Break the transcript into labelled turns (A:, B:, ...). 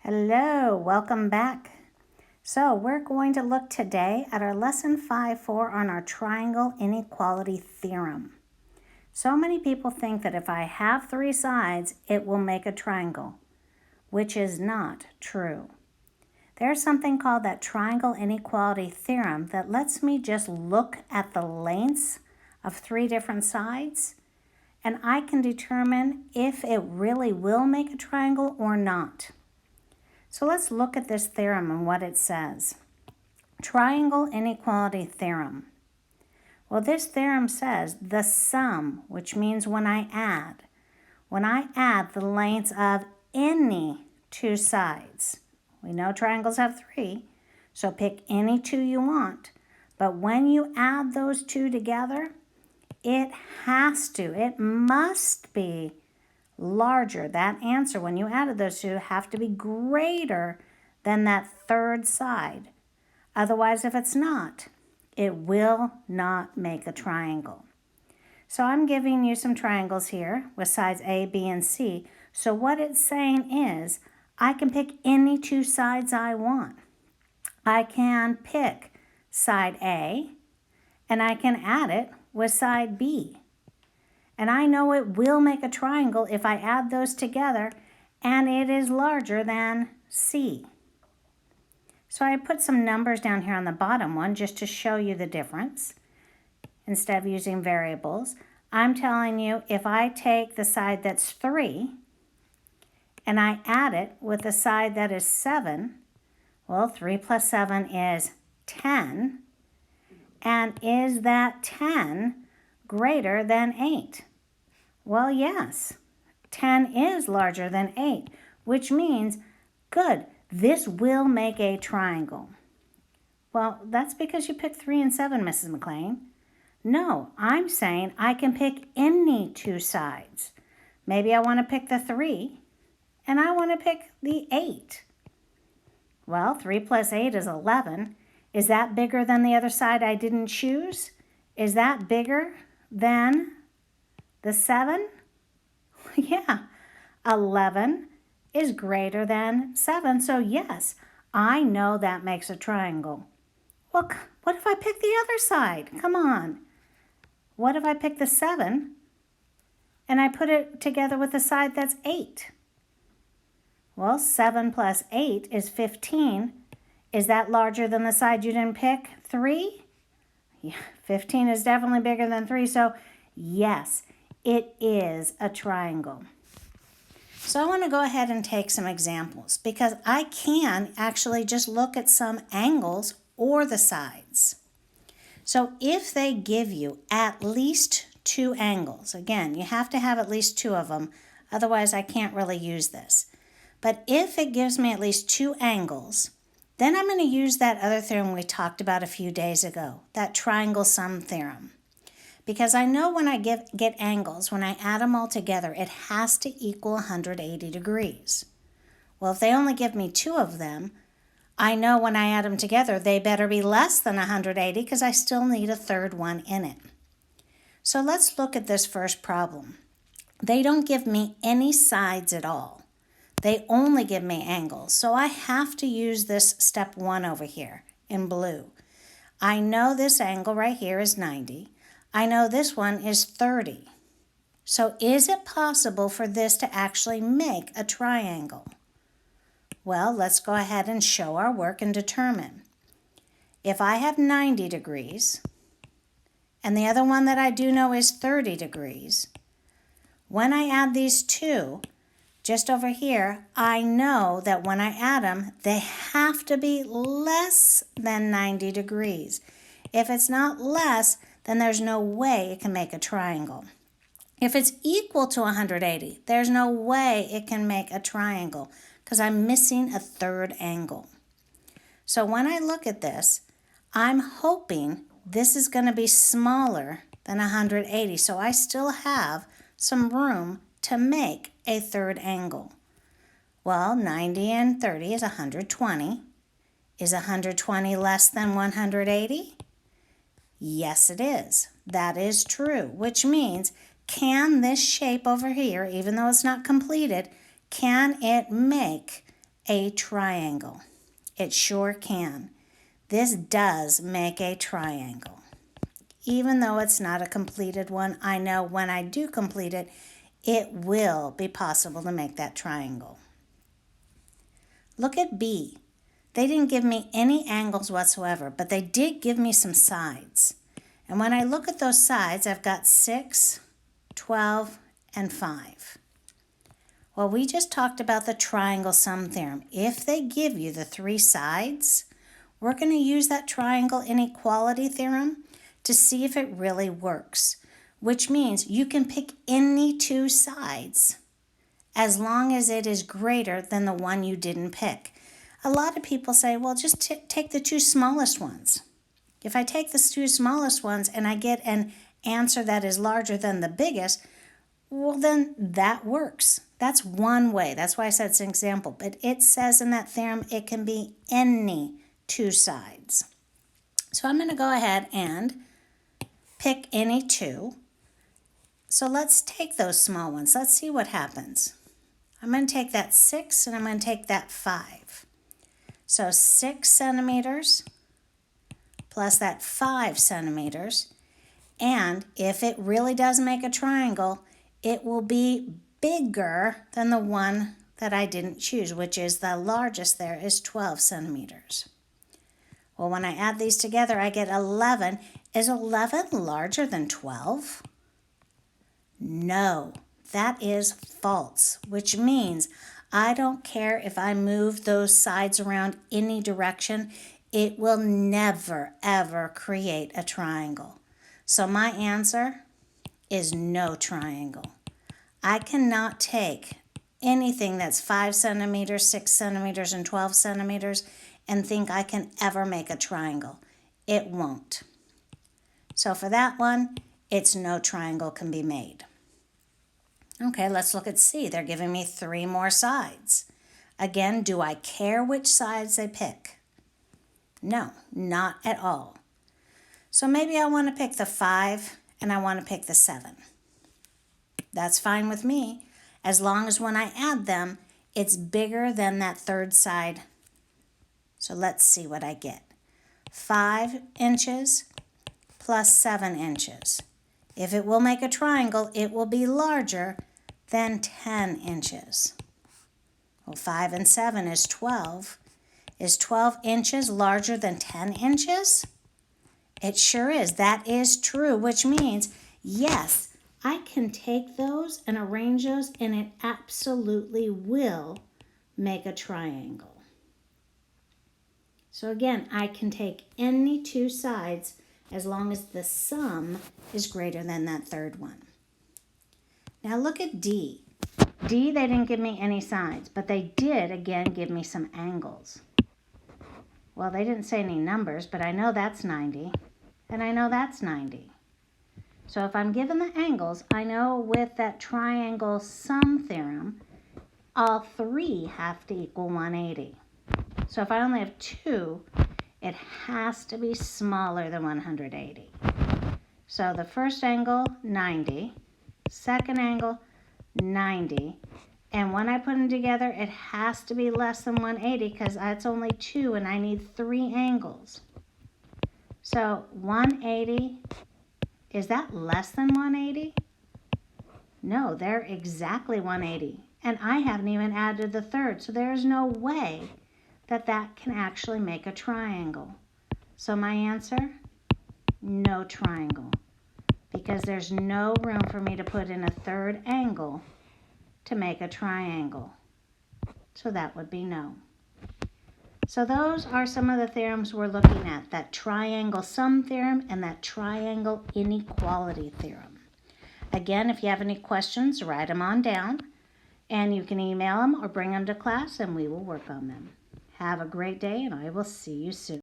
A: Hello, welcome back. So we're going to look today at our lesson 5.4 on our triangle inequality theorem. So many people think that if I have three sides, it will make a triangle, which is not true. There's something called that triangle inequality theorem that lets me just look at the lengths of three different sides, and I can determine if it really will make a triangle or not. So let's look at this theorem and what it says. Triangle inequality theorem. Well, this theorem says the sum, which means when I add the lengths of any two sides. We know triangles have three, so pick any two you want. But when you add those two together, it must be larger. That answer, when you added those two, have to be greater than that third side. Otherwise, if it's not, it will not make a triangle. So I'm giving you some triangles here with sides A, B, and C. So what it's saying is I can pick any two sides I want. I can pick side A and I can add it with side B. And I know it will make a triangle if I add those together, and it is larger than C. So I put some numbers down here on the bottom one just to show you the difference. Instead of using variables, I'm telling you if I take the side that's 3 and I add it with the side that is 7, well, 3 plus 7 is 10. And is that 10 greater than 8? Well, yes, 10 is larger than 8, which means, good, this will make a triangle. Well, that's because you picked 3 and 7, Mrs. McLean. No, I'm saying I can pick any two sides. Maybe I want to pick the 3, and I want to pick the 8. Well, 3 plus 8 is 11. Is that bigger than the other side I didn't choose? Is that bigger than the 7? Yeah, 11 is greater than 7, so yes, I know that makes a triangle. Well, what if I pick the other side? Come on. What if I pick the 7 and I put it together with the side that's 8? Well, 7 plus 8 is 15. Is that larger than the side you didn't pick? 3? Yeah, 15 is definitely bigger than 3, so yes, it is a triangle. So I want to go ahead and take some examples because I can actually just look at some angles or the sides. So if they give you at least 2 angles, again, you have to have at least 2 of them, otherwise I can't really use this. But if it gives me at least 2 angles, then I'm going to use that other theorem we talked about a few days ago, that triangle sum theorem. Because I know when I get angles, when I add them all together, it has to equal 180 degrees. Well, if they only give me 2 of them, I know when I add them together, they better be less than 180 because I still need a third one in it. So let's look at this first problem. They don't give me any sides at all. They only give me angles. So I have to use this step 1 over here in blue. I know this angle right here is 90. I know this one is 30. So is it possible for this to actually make a triangle? Well, let's go ahead and show our work and determine. If I have 90 degrees, and the other one that I do know is 30 degrees, when I add these two, just over here, I know that when I add them, they have to be less than 90 degrees. If it's not less, then there's no way it can make a triangle. If it's equal to 180, there's no way it can make a triangle because I'm missing a third angle. So when I look at this, I'm hoping this is going to be smaller than 180, so I still have some room to make a third angle. Well, 90 and 30 is 120. Is 120 less than 180? Yes, it is. That is true, which means can this shape over here, even though it's not completed, can it make a triangle. It sure can. This does make a triangle. Even though it's not a completed one, I know when I do complete it, it will be possible to make that triangle. Look at B. They didn't give me any angles whatsoever, but they did give me some sides. And when I look at those sides, I've got 6, 12, and 5. Well, we just talked about the triangle sum theorem. If they give you the 3 sides, we're going to use that triangle inequality theorem to see if it really works, which means you can pick any 2 sides as long as it is greater than the one you didn't pick. A lot of people say, well, just take the 2 smallest ones. If I take the 2 smallest ones and I get an answer that is larger than the biggest, well, then that works. That's one way. That's why I said it's an example. But it says in that theorem it can be any 2 sides. So I'm going to go ahead and pick any 2. So let's take those small ones. Let's see what happens. I'm going to take that 6 and I'm going to take that 5. So 6 centimeters plus that 5 centimeters. And if it really does make a triangle, it will be bigger than the one that I didn't choose, which is the largest there is 12 centimeters. Well, when I add these together, I get 11. Is 11 larger than 12? No, that is false, which means I don't care if I move those sides around any direction, it will never, ever create a triangle. So my answer is no triangle. I cannot take anything that's 5 centimeters, 6 centimeters, and 12 centimeters and think I can ever make a triangle. It won't. So for that one, it's no triangle can be made. Okay, let's look at C. They're giving me 3 more sides. Again, do I care which sides they pick? No, not at all. So maybe I want to pick the 5 and I want to pick the 7. That's fine with me, as long as when I add them, it's bigger than that 3rd side. So let's see what I get. 5 inches plus 7 inches. If it will make a triangle, it will be larger than 10 inches. Well, 5 and 7 is 12. Is 12 inches larger than 10 inches? It sure is. That is true, which means, yes, I can take those and arrange those, and it absolutely will make a triangle. So again, I can take any 2 sides as long as the sum is greater than that 3rd one. Now look at D. D, they didn't give me any sides, but they did, again, give me some angles. Well, they didn't say any numbers, but I know that's 90, and I know that's 90. So if I'm given the angles, I know with that triangle sum theorem, all 3 have to equal 180. So if I only have 2, it has to be smaller than 180. So the first angle, 90. Second angle, 90. And when I put them together, it has to be less than 180 because that's only 2 and I need 3 angles. So 180, is that less than 180? No, they're exactly 180. And I haven't even added the 3rd, so there is no way that that can actually make a triangle. So my answer, no triangle, because there's no room for me to put in a 3rd angle to make a triangle. So that would be no. So those are some of the theorems we're looking at, that triangle sum theorem and that triangle inequality theorem. Again, if you have any questions, write them on down, and you can email them or bring them to class and we will work on them. Have a great day, and I will see you soon.